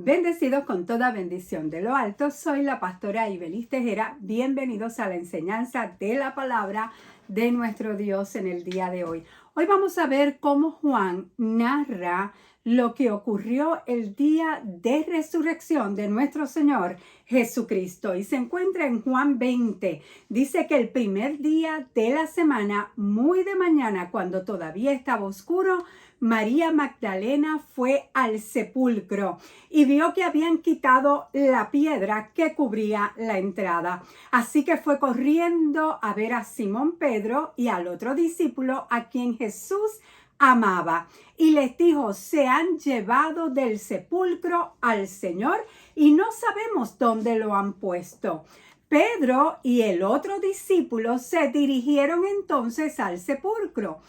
Bendecidos con toda bendición de lo alto, soy la pastora Ibelis Tejera. Bienvenidos a la enseñanza de la palabra de nuestro Dios en el día de hoy. Hoy vamos a ver cómo Juan narra lo que ocurrió el día de resurrección de nuestro Señor Jesucristo. Y se encuentra en Juan 20. Dice que el primer día de la semana, muy de mañana, cuando todavía estaba oscuro, María Magdalena fue al sepulcro y vio que habían quitado la piedra que cubría la entrada. Así que fue corriendo a ver a Simón Pedro y al otro discípulo a quien Jesús amaba. Y les dijo: se han llevado del sepulcro al Señor y no sabemos dónde lo han puesto. Pedro y el otro discípulo se dirigieron entonces al sepulcro.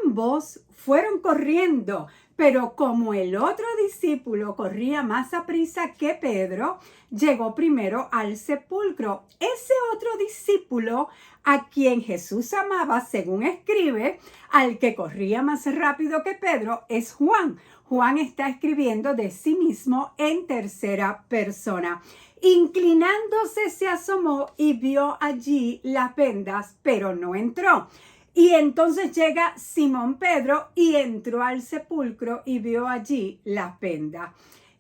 Ambos fueron corriendo, pero como el otro discípulo corría más aprisa que Pedro, llegó primero al sepulcro. Ese otro discípulo a quien Jesús amaba, según escribe, al que corría más rápido que Pedro, es Juan. Juan está escribiendo de sí mismo en tercera persona. Inclinándose se asomó y vio allí las vendas, pero no entró. Y entonces llega Simón Pedro y entró al sepulcro y vio allí las vendas.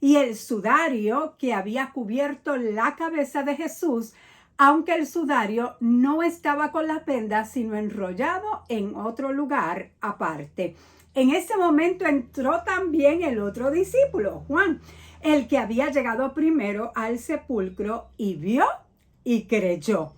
Y el sudario que había cubierto la cabeza de Jesús, aunque el sudario no estaba con las vendas, sino enrollado en otro lugar aparte. En ese momento entró también el otro discípulo, Juan, el que había llegado primero al sepulcro y vio y creyó.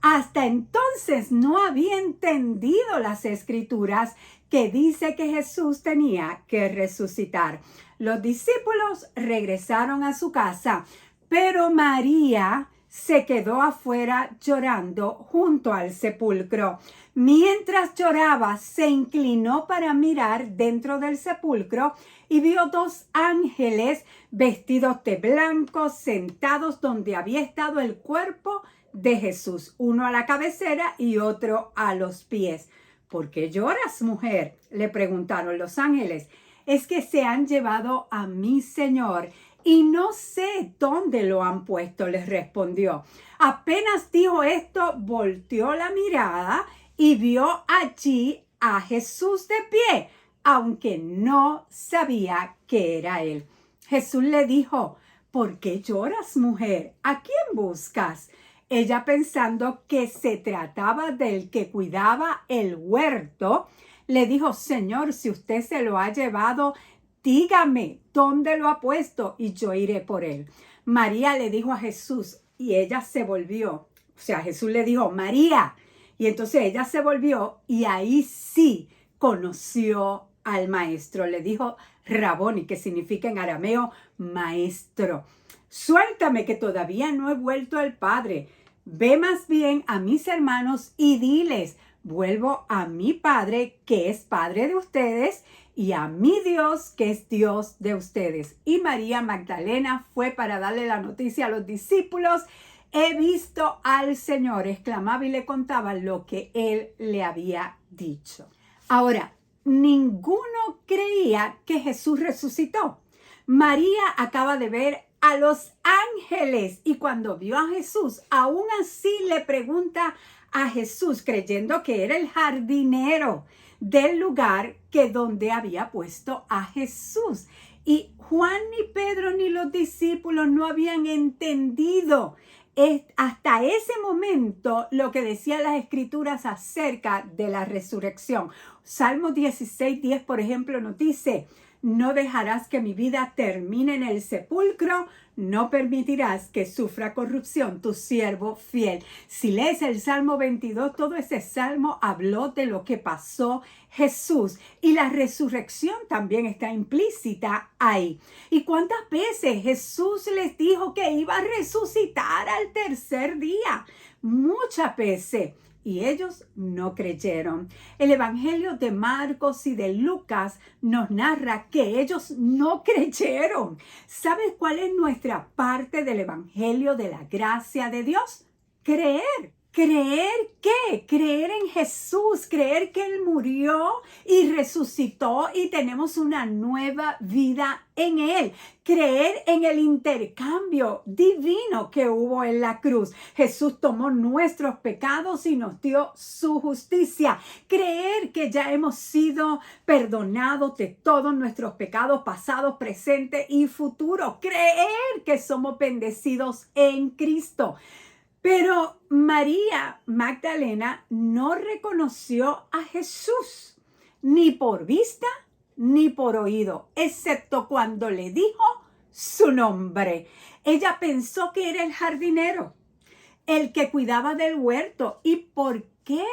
Hasta entonces no había entendido las escrituras que dice que Jesús tenía que resucitar. Los discípulos regresaron a su casa, pero María se quedó afuera llorando junto al sepulcro. Mientras lloraba, se inclinó para mirar dentro del sepulcro y vio dos ángeles vestidos de blanco sentados donde había estado el cuerpo de Jesús, uno a la cabecera y otro a los pies. ¿Por qué lloras, mujer?, le preguntaron los ángeles. Es que se han llevado a mi Señor y no sé dónde lo han puesto, les respondió. Apenas dijo esto, volteó la mirada y vio allí a Jesús de pie, aunque no sabía que era él. Jesús le dijo: ¿por qué lloras, mujer? ¿A quién buscas? Ella, pensando que se trataba del que cuidaba el huerto, le dijo: Señor, si usted se lo ha llevado, dígame dónde lo ha puesto y yo iré por él. María le dijo a Jesús y ella se volvió. Jesús le dijo: María. Y entonces ella se volvió y ahí sí conoció al maestro. Le dijo Raboni, que significa en arameo maestro. Suéltame, que todavía no he vuelto al Padre. Ve más bien a mis hermanos y diles: vuelvo a mi Padre, que es Padre de ustedes, y a mi Dios, que es Dios de ustedes. Y María Magdalena fue para darle la noticia a los discípulos. He visto al Señor, exclamaba, y le contaba lo que él le había dicho. Ahora, ninguno creía que Jesús resucitó. María acaba de ver a los ángeles y cuando vio a Jesús, aún así le pregunta a Jesús, creyendo que era el jardinero del lugar que donde había puesto a Jesús. Y Juan, ni Pedro, ni los discípulos no habían entendido hasta ese momento lo que decían las escrituras acerca de la resurrección. Salmo 16:10, por ejemplo, nos dice: no dejarás que mi vida termine en el sepulcro, no permitirás que sufra corrupción tu siervo fiel. Si lees el Salmo 22, todo ese salmo habló de lo que pasó Jesús y la resurrección también está implícita ahí. ¿Y cuántas veces Jesús les dijo que iba a resucitar al tercer día? Muchas veces. Y ellos no creyeron. El Evangelio de Marcos y de Lucas nos narra que ellos no creyeron. ¿Sabes cuál es nuestra parte del Evangelio de la gracia de Dios? Creer. ¿Creer qué? Creer en Jesús, creer que Él murió y resucitó y tenemos una nueva vida en Él. Creer en el intercambio divino que hubo en la cruz. Jesús tomó nuestros pecados y nos dio su justicia. Creer que ya hemos sido perdonados de todos nuestros pecados pasados, presentes y futuros. Creer que somos bendecidos en Cristo. Pero María Magdalena no reconoció a Jesús, ni por vista ni por oído, excepto cuando le dijo su nombre. Ella pensó que era el jardinero, el que cuidaba del huerto. ¿Y por qué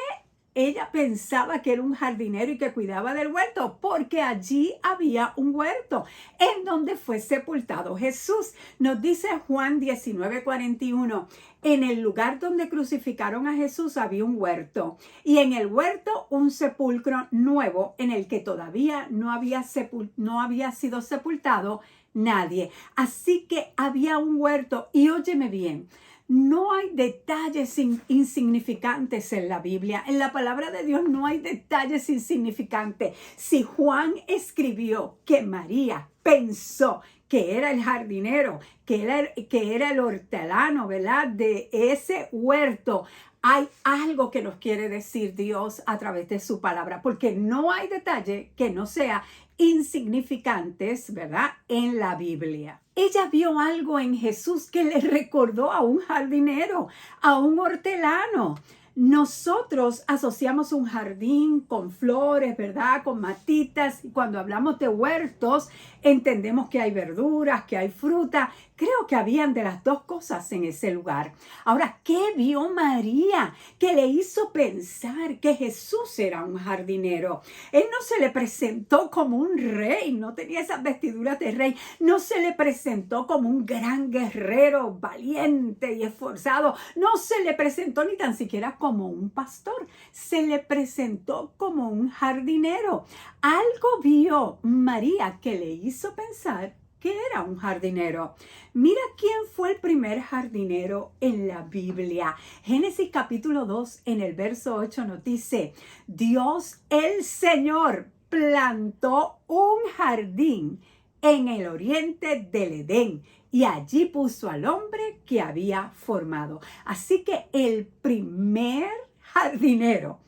ella pensaba que era un jardinero y que cuidaba del huerto? Porque allí había un huerto en donde fue sepultado Jesús. Nos dice Juan 19:41, en el lugar donde crucificaron a Jesús había un huerto y en el huerto un sepulcro nuevo en el que todavía no había sido sepultado nadie. Así que había un huerto y óyeme bien. No hay detalles insignificantes en la Biblia. En la palabra de Dios no hay detalles insignificantes. Si Juan escribió que María pensó que era el jardinero, que era el hortelano, ¿verdad?, de ese huerto, hay algo que nos quiere decir Dios a través de su palabra, porque no hay detalle que no sea insignificantes, ¿verdad?, en la Biblia. Ella vio algo en Jesús que le recordó a un jardinero, a un hortelano. Nosotros asociamos un jardín con flores, ¿verdad?, con matitas. Y cuando hablamos de huertos, entendemos que hay verduras, que hay fruta. Creo que habían de las dos cosas en ese lugar. Ahora, ¿qué vio María que le hizo pensar que Jesús era un jardinero? Él no se le presentó como un rey, no tenía esas vestiduras de rey. No se le presentó como un gran guerrero, valiente y esforzado. No se le presentó ni tan siquiera como un pastor. Se le presentó como un jardinero. Algo vio María que le hizo pensar que era un jardinero. Mira quién fue el primer jardinero en la Biblia. Génesis capítulo 2 en el verso 8 nos dice, Dios el Señor plantó un jardín en el oriente del Edén y allí puso al hombre que había formado. Así que el primer jardinero,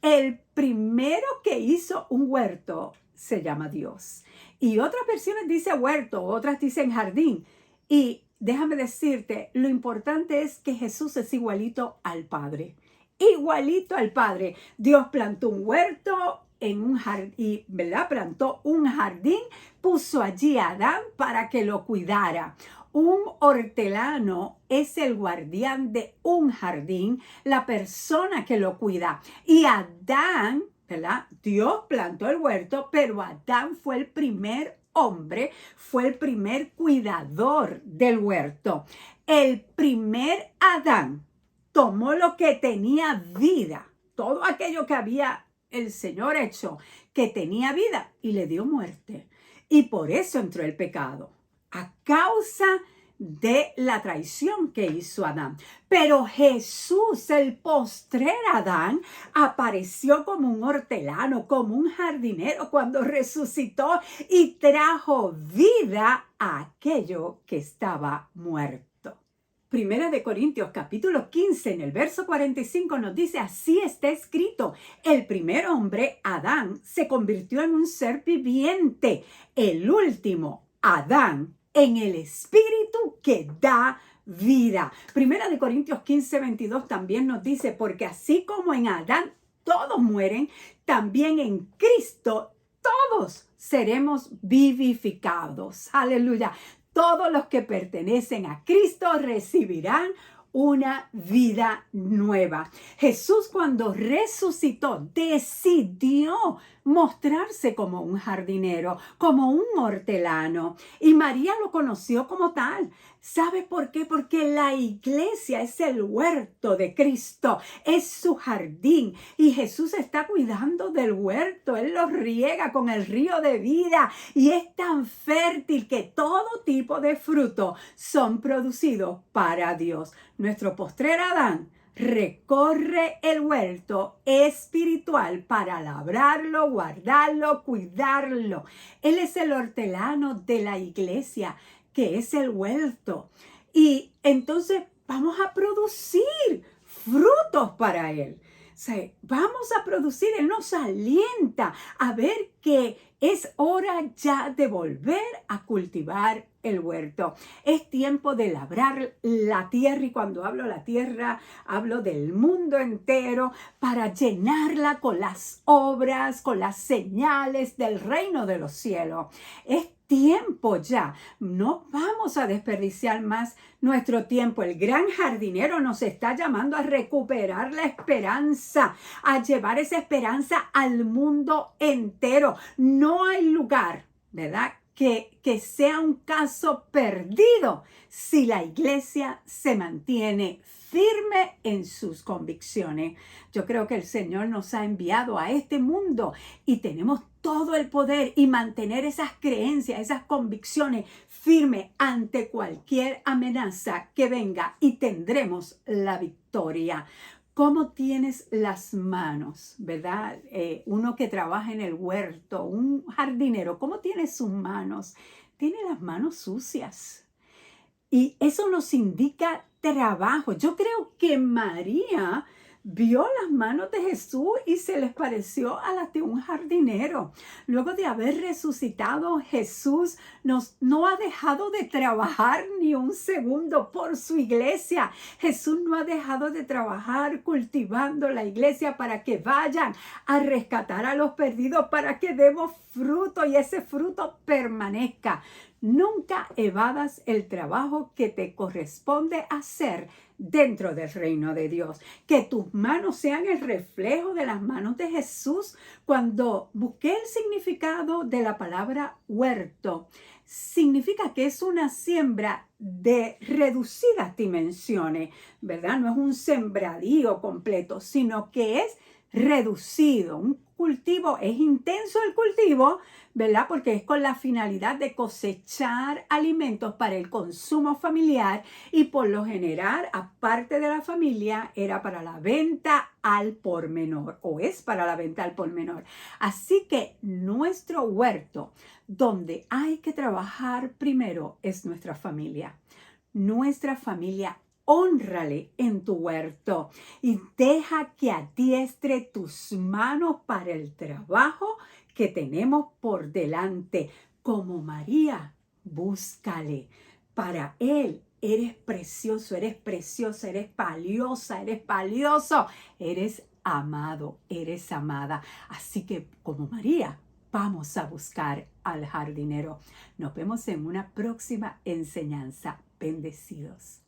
el primero que hizo un huerto, se llama Dios. Y otras versiones dicen huerto, otras dicen jardín. Y déjame decirte, lo importante es que Jesús es igualito al Padre. Igualito al Padre. Dios plantó un huerto en un jardín, ¿verdad? Plantó un jardín, puso allí a Adán para que lo cuidara. Un hortelano es el guardián de un jardín, la persona que lo cuida. Y Adán, ¿verdad?, Dios plantó el huerto, pero Adán fue el primer hombre, fue el primer cuidador del huerto. El primer Adán tomó lo que tenía vida, todo aquello que había el Señor hecho, que tenía vida, y le dio muerte. Y por eso entró el pecado, a causa de la traición que hizo Adán. Pero Jesús, el postrer Adán, apareció como un hortelano, como un jardinero cuando resucitó y trajo vida a aquello que estaba muerto. Primera de Corintios capítulo 15 en el verso 45 nos dice, así está escrito, el primer hombre, Adán, se convirtió en un ser viviente, el último, Adán, en el espíritu que da vida. Primera de Corintios 15, 22 también nos dice, porque así como en Adán todos mueren, también en Cristo todos seremos vivificados. Aleluya. Todos los que pertenecen a Cristo recibirán una vida nueva. Jesús, cuando resucitó, decidió mostrarse como un jardinero, como un hortelano. Y María lo conoció como tal. ¿Sabe por qué? Porque la iglesia es el huerto de Cristo, es su jardín. Y Jesús está cuidando del huerto. Él lo riega con el río de vida y es tan fértil que todo tipo de frutos son producidos para Dios. Nuestro postrer Adán recorre el huerto espiritual para labrarlo, guardarlo, cuidarlo. Él es el hortelano de la iglesia, que es el huerto. Y entonces vamos a producir frutos para Él. O sea, vamos a producir, Él nos alienta a ver que es hora ya de volver a cultivar el huerto. Es tiempo de labrar la tierra, y cuando hablo la tierra, hablo del mundo entero, para llenarla con las obras, con las señales del reino de los cielos. Es tiempo ya. No vamos a desperdiciar más nuestro tiempo. El gran jardinero nos está llamando a recuperar la esperanza, a llevar esa esperanza al mundo entero. No hay lugar, ¿verdad?, que sea un caso perdido si la iglesia se mantiene firme en sus convicciones. Yo creo que el Señor nos ha enviado a este mundo y tenemos todo el poder y mantener esas creencias, esas convicciones firmes ante cualquier amenaza que venga, y tendremos la victoria. ¿Cómo tienes las manos, verdad? Uno que trabaja en el huerto, un jardinero, ¿cómo tiene sus manos? Tiene las manos sucias. Y eso nos indica trabajo. Yo creo que María vio las manos de Jesús y se les pareció a las de un jardinero. Luego de haber resucitado, Jesús no ha dejado de trabajar ni un segundo por su iglesia. Jesús no ha dejado de trabajar cultivando la iglesia para que vayan a rescatar a los perdidos, para que demos fruto y ese fruto permanezca. Nunca evadas el trabajo que te corresponde hacer dentro del reino de Dios. Que tus manos sean el reflejo de las manos de Jesús. Cuando busqué el significado de la palabra huerto, significa que es una siembra de reducidas dimensiones, ¿verdad? No es un sembradío completo, sino que es reducido. Un cultivo, es intenso el cultivo, ¿verdad? Porque es con la finalidad de cosechar alimentos para el consumo familiar, y por lo general, aparte de la familia, era para la venta al por menor, o es para la venta al por menor. Así que nuestro huerto, donde hay que trabajar primero, es nuestra familia. Nuestra familia. Hónrale en tu huerto y deja que adiestre tus manos para el trabajo que tenemos por delante. Como María, búscale. Para Él eres precioso, eres preciosa, eres valiosa, eres valioso, eres amado, eres amada. Así que como María, vamos a buscar al jardinero. Nos vemos en una próxima enseñanza. Bendecidos.